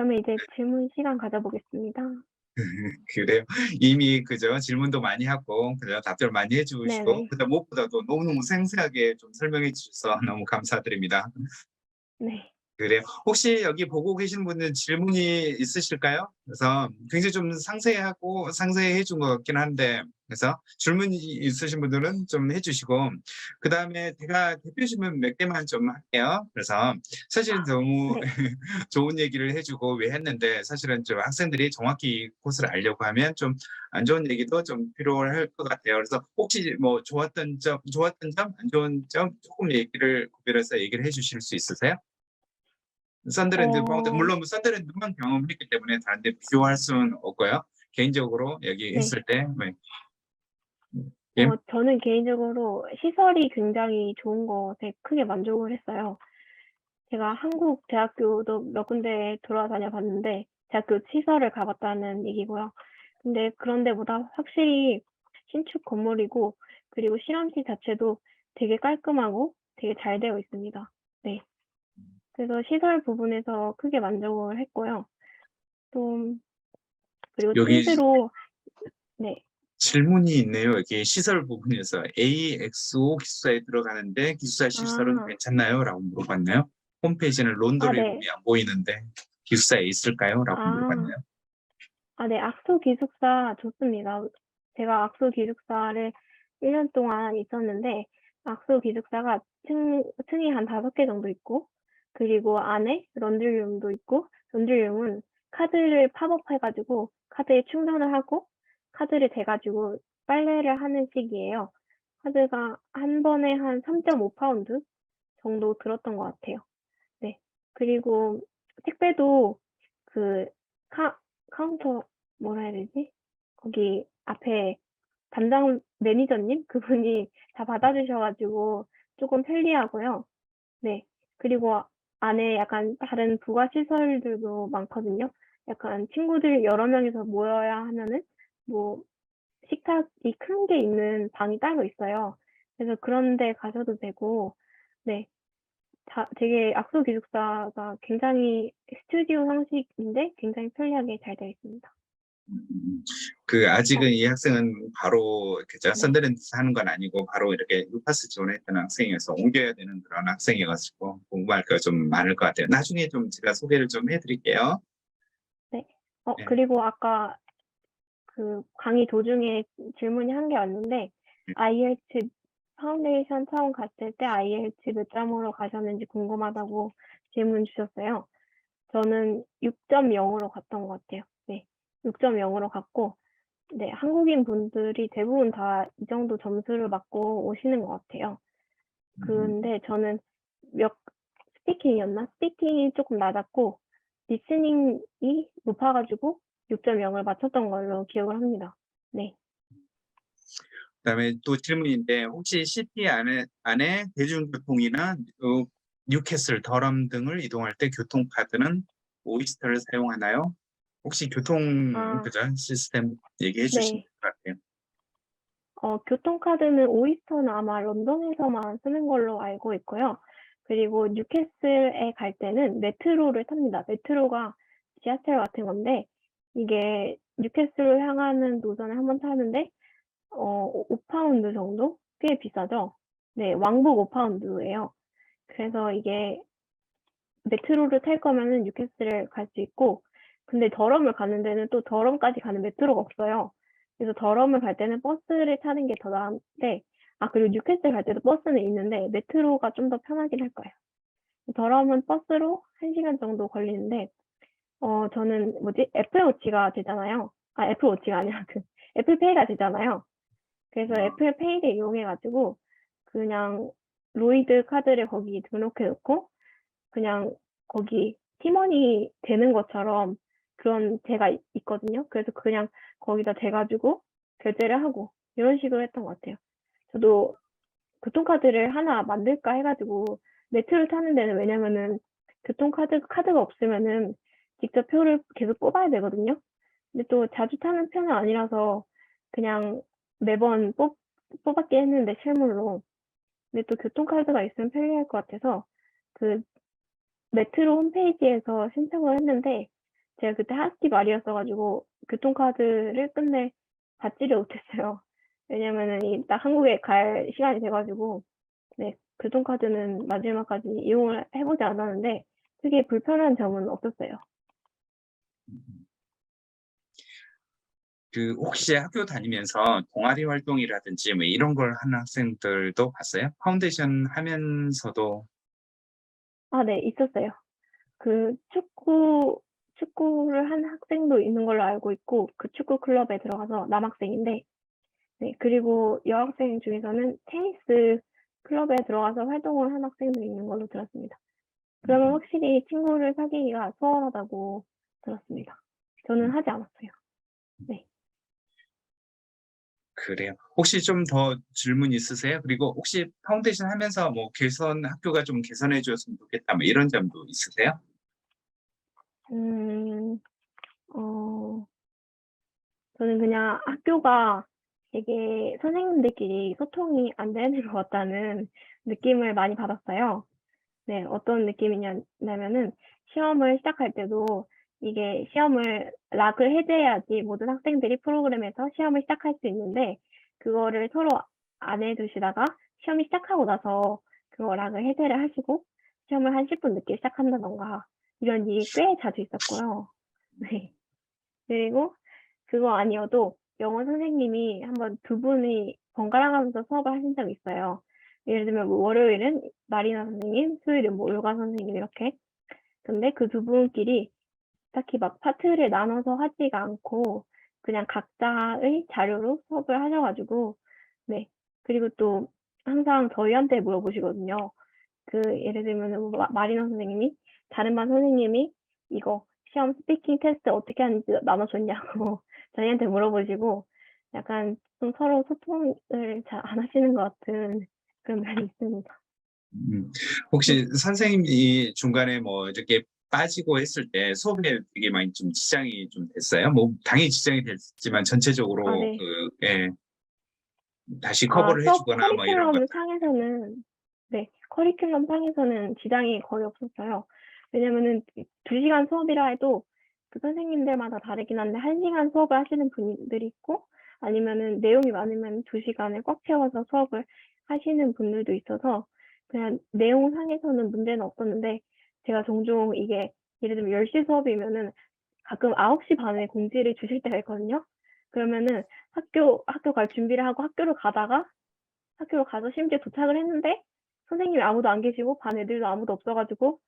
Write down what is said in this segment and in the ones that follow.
다음에 이제 질문 시간 가져보겠습니다. 그래요. 이미 그죠. 질문도 많이 하고 그죠. 답변 많이 해주시고 네네. 그다음 무엇보다도 너무너무 상세하게 좀 설명해 주셔서 너무 감사드립니다. 네. 그래요. 혹시 여기 보고 계신 분은 질문이 있으실까요? 그래서 굉장히 좀 상세하고 상세해 준 것 같긴 한데 그래서 질문이 있으신 분들은 좀 해주시고 그다음에 제가 대표 질문 몇 개만 좀 할게요. 그래서 사실 너무 네. 좋은 얘기를 해주고 왜 했는데 사실은 좀 학생들이 정확히 코스를 알려고 하면 좀 안 좋은 얘기도 좀 필요할 것 같아요. 그래서 혹시 뭐 좋았던 점, 안 좋은 점 조금 얘기를 구별해서 얘기를 해주실 수 있으세요? 썬더랜드 어 물론 썬더랜드만 경험했기 때문에 다른 데 비교할 수는 없고요. 개인적으로 네. 얘기했을 때 네. 예. 저는 개인적으로 시설이 굉장히 좋은 것에 크게 만족을 했어요. 제가 한국 대학교도 몇 군데 돌아다녀 봤는데 대학교 시설을 가 봤다는 얘기고요. 근데 그런 데보다 확실히 신축 건물이고 그리고 실험실 자체도 되게 깔끔하고 되게 잘 되어 있습니다. 네. 그래서 시설 부분에서 크게 만족을 했고요. 또 그리고 여기 침대로 네. 질문이 있네요. 여기 시설 부분에서 AXO 기숙사에 들어가는데 기숙사 시설은 아. 괜찮나요? 라고 물어봤나요? 홈페이지는 아 론더리룸이 네. 안 보이는데 기숙사에 있을까요? 라고 아. 물어봤나요? 아 네. 악수 기숙사 좋습니다. 제가 악수 기숙사를 1년 동안 있었는데 악수 기숙사가 층이 한 5개 정도 있고 그리고 안에 런드리룸도 있고 런드리룸은 카드를 팝업해 가지고 카드에 충전을 하고 카드를 대 가지고 빨래를 하는 식이에요. 카드가 한 번에 한 3.5 파운드 정도 들었던 것 같아요. 네. 그리고 택배도 그 카 카운터 뭐라 해야 되지? 거기 앞에 담당 매니저님 그분이 다 받아 주셔 가지고 쪼끔 편리하고요. 네. 그리고 안에 약간 다른 부가 시설들도 많거든요. 약간 친구들 여러 명이서 모여야 하면은 뭐 식탁이 큰 게 있는 방이 따로 있어요. 그래서 그런 데 가셔도 되고 네. 되게 악수 기숙사가 굉장히 스튜디오 형식인데 굉장히 편리하게 잘 되어 있습니다. 그 아직은 어 이 학생은 바로 그죠. 네. 썬더랜드에서 하는 건 아니고 바로 이렇게 루파스 지원했던 학생이어서 옮겨야 되는 그런 학생이어가지고 공부할 거 좀 많을 것 같아요. 나중에 좀 제가 소개를 좀 해드릴게요. 네. 네. 그리고 아까 그 강의 도중에 질문이 한 개 왔는데 IELTS 파운데이션 처음 갔을 때 IELTS 몇 점으로 가셨는지 궁금하다고 질문 주셨어요. 저는 6.0으로 갔던 것 같아요. 네. 6.0으로 갔고 네 한국인 분들이 대부분 다 이 정도 점수를 맞고 오시는 것 같아요. 음, 근데 저는 몇 스피킹이었나? 스피킹이 쪼끔 낮았고 리스닝이 높아 가지고 6.0을 맞췄던 걸로 기억을 합니다. 네. 그다음에 또 질문인데 혹시 시티 안에 대중교통이나 뉴캐슬, 더럼 등을 이동할 때 교통카드는 오이스터를 사용하나요? 혹시 교통 아 그죠? 시스템 얘기해 주시면 네. 될 것 같아요. 교통카드는 오이스터는 아마 런던에서만 쓰는 걸로 알고 있고요. 그리고 뉴캐슬에 갈 때는 메트로를 탑니다. 메트로가 지하철 같은 건데 이게 뉴캐슬을 향하는 노선을 한번 타는데 5 파운드 정도? 꽤 비싸죠? 네. 왕복 5 파운드예요. 그래서 이게 메트로를 탈 거면은 뉴캐슬을 갈 수 있고 근데 더럼을 가는 데는 또 더럼까지 가는 메트로가 없어요. 그래서 더럼을 갈 때는 버스를 타는 게 더 나은데 그리고 뉴캐슬 갈 때도 버스는 있는데 메트로가 좀 더 편하긴 할 거예요. 더럼은 버스로 1 시간 정도 걸리는데 저는 뭐지? 애플워치가 되잖아요. 애플워치가 아니라 그 애플페이가 되잖아요. 그래서 어, 애플페이를 이용해 가지고 그냥 로이드 카드를 거기 등록해 놓고 그냥 거기 팀원이 되는 것처럼 그런 데가 있거든요. 그래서 그냥 거기다 대 가지고 결제를 하고 이런 식으로 했던 것 같아요. 저도 교통카드를 하나 만들까 해 가지고 메트로 타는 데는 왜냐면은 카드가 없으면은 직접 표를 계속 뽑아야 되거든요. 근데 또 자주 타는 편은 아니라서 그냥 매번 뽑았긴 했는데 실물로. 근데 또 교통카드가 있으면 편리할 것 같아서 그 메트로 홈페이지에서 신청을 했는데 제가 그때 학기 말이었어가지고 교통카드를 끝내 받지를 못했어요. 왜냐면은 딱 한국에 갈 시간이 돼가지고, 네, 교통카드는 마지막까지 이용을 해보지 않았는데 되게 불편한 점은 없었어요. 그 혹시 학교 다니면서 동아리 활동이라든지 뭐 이런 걸 하는 학생들도 봤어요? 파운데이션 하면서도. 아, 네, 있었어요. 그 축구를 한 학생도 있는 걸로 알고 있고, 그 축구 클럽에 들어가서 남학생인데, 네, 그리고 여학생 중에서는 테니스 클럽에 들어가서 활동을 한 학생도 있는 걸로 들었습니다. 그러면 확실히 친구를 사귀기가 수월하다고 들었습니다. 저는 하지 않았어요. 네. 그래요. 혹시 좀 더 질문 있으세요? 그리고 혹시 파운데이션 하면서 뭐 학교가 좀 개선해 줬으면 좋겠다 뭐 이런 점도 있으세요? 음, 어, 저는 그냥 학교가 되게 선생님들끼리 소통이 안 되는 것 같다는 느낌을 많이 받았어요. 네, 어떤 느낌이냐면은 시험을 시작할 때도 이게 시험을 락을 해제해야지 모든 학생들이 프로그램에서 시험을 시작할 수 있는데 그거를 서로 안 해두시다가 시험이 시작하고 나서 그거 락을 해제를 하시고 시험을 한 10분 늦게 시작한다던가 이런 일이 꽤 자주 있었고요. 네. 그리고 그거 아니어도 영어 선생님이 한번 두 분이 번갈아 가면서 수업을 하신 적이 있어요. 예를 들면 뭐 월요일은 마리나 선생님, 수요일은 뭐 요가 선생님 이렇게. 근데 그 두 분끼리 딱히 막 파트를 나눠서 하지가 않고 그냥 각자의 자료로 수업을 하셔가지고 네. 그리고 또 항상 저희한테 물어보시거든요. 그 예를 들면 뭐 마리나 선생님이 다른 반 선생님이 이거 시험 스피킹 테스트 어떻게 하는지 나눠줬냐고 저희한테 물어보시고 약간 좀 서로 소통을 잘 안 하시는 것 같은 그런 면이 있습니다. 혹시 선생님이 중간에 뭐 이렇게 빠지고 했을 때 수업에 되게 많이 좀 지장이 좀 됐어요? 뭐 당연히 지장이 됐지만 아, 전체적으로 네. 예, 다시 아, 커버를 수업 해주거나 뭐 이런 것들. 커리큘럼 상에서는 네, 커리큘럼 상에서는 지장이 거의 없었어요. 왜냐면은 2시간 수업이라 해도 그 선생님들마다 다르긴 한데 1시간 수업을 하시는 분들이 있고 아니면은 내용이 많으면 2시간을 꽉 채워서 수업을 하시는 분들도 있어서 그냥 내용상에서는 문제는 없었는데 제가 종종 이게 예를 들면 10시 수업이면은 가끔 9시 반에 공지를 주실 때가 있거든요. 그러면은 학교 갈 준비를 하고 학교로 가서 심지어 도착을 했는데 선생님이 아무도 안 계시고 반 애들도 아무도 없어가지고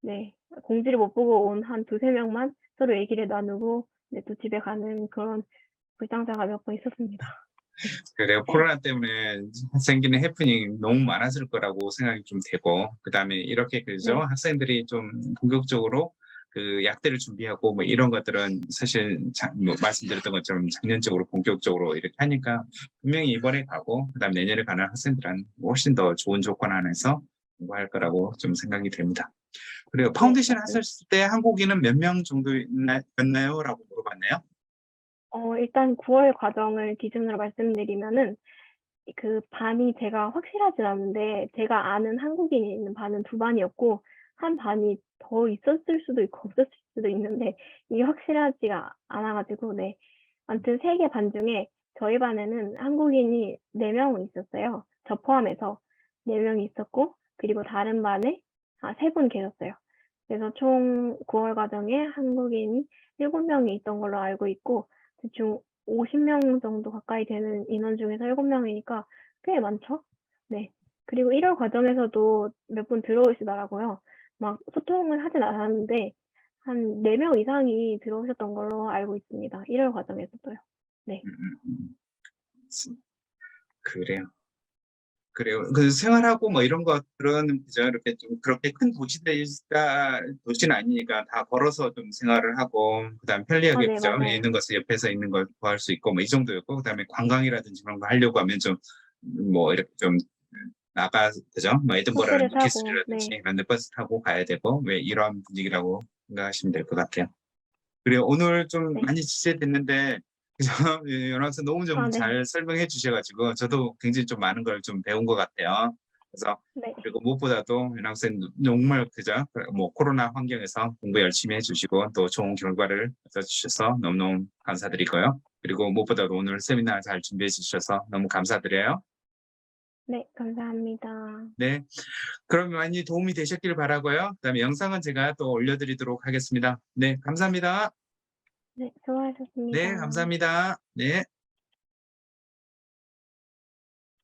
네, 공지를 못 보고 온 한 두세 명만 서로 얘기를 나누고 네, 또 집에 가는 그런 불상사가 몇 번 있었습니다. 그래요. 코로나 때문에 생기는 해프닝 너무 많았을 거라고 생각이 좀 되고, 그 다음에 이렇게 그죠? 네, 학생들이 좀 본격적으로 그 약대를 준비하고 뭐 이런 것들은 사실 뭐 말씀드렸던 것처럼 작년적으로 본격적으로 이렇게 하니까 분명히 이번에 가고, 그 다음 내년에 가는 학생들은 훨씬 더 좋은 조건 안에서 공부할 거라고 좀 생각이 됩니다. 그래요. 네, 파운데이션 맞습니다. 하셨을 때 한국인은 몇 명 정도였나요? 라고 물어봤네요. 일단 9월 과정을 기준으로 말씀드리면은 그 반이 제가 확실하진 않은데 제가 아는 한국인이 있는 반은 두 반이었고 한 반이 더 있었을 수도 있고 없었을 수도 있는데 이게 확실하지가 않아가지고 네. 아무튼 3개 반 중에 저희 반에는 한국인이 4명은 있었어요. 저 포함해서 4명이 있었고 그리고 다른 반에 3분 계셨어요. 그래서 총 9월 과정에 한국인이 7명이 있던 걸로 알고 있고 대충 50명 정도 가까이 되는 인원 중에서 7명이니까 꽤 많죠? 네. 그리고 1월 과정에서도 몇 분 들어오시더라고요. 막 소통을 하진 않았는데 한 4명 이상이 들어오셨던 걸로 알고 있습니다. 1월 과정에서도요. 네. 그래요. 그래요. 그 생활하고 뭐 이런 것들은 그저 이렇게 좀 그렇게 큰 도시는 아니니까 다 걸어서 좀 생활을 하고 그다음 아, 편리하게 네, 그죠 맞아요. 있는 것을 옆에서 있는 걸 구할 수 있고 뭐 이 정도였고 그다음에 관광이라든지 그런 거 하려고 하면 좀 뭐 이렇게 좀 나가 그죠 뭐 에든버러나 버스를 타고, 뉴캐슬이라든지 네. 이런 데 버스 타고 가야 되고 왜 이런 분위기라고 생각하시면 될 것 같아요. 그래요. 오늘 좀 네. 많이 지체됐는데 그죠? 연합사 너무 좀 아, 네. 잘 설명해 주셔가지고 저도 굉장히 좀 많은 걸 좀 배운 것 같아요. 그래서 네. 그리고 무엇보다도 윤학생 정말 그죠? 뭐 코로나 환경에서 공부 열심히 해주시고 또 좋은 결과를 얻어주셔서 너무너무 감사드리고요. 그리고 무엇보다도 오늘 세미나 잘 준비해 주셔서 너무 감사드려요. 네, 감사합니다. 네, 그럼 많이 도움이 되셨길 바라고요. 그다음에 영상은 제가 또 올려드리도록 하겠습니다. 네, 감사합니다. 네, 수고하셨습니다. 네, 감사합니다. 네.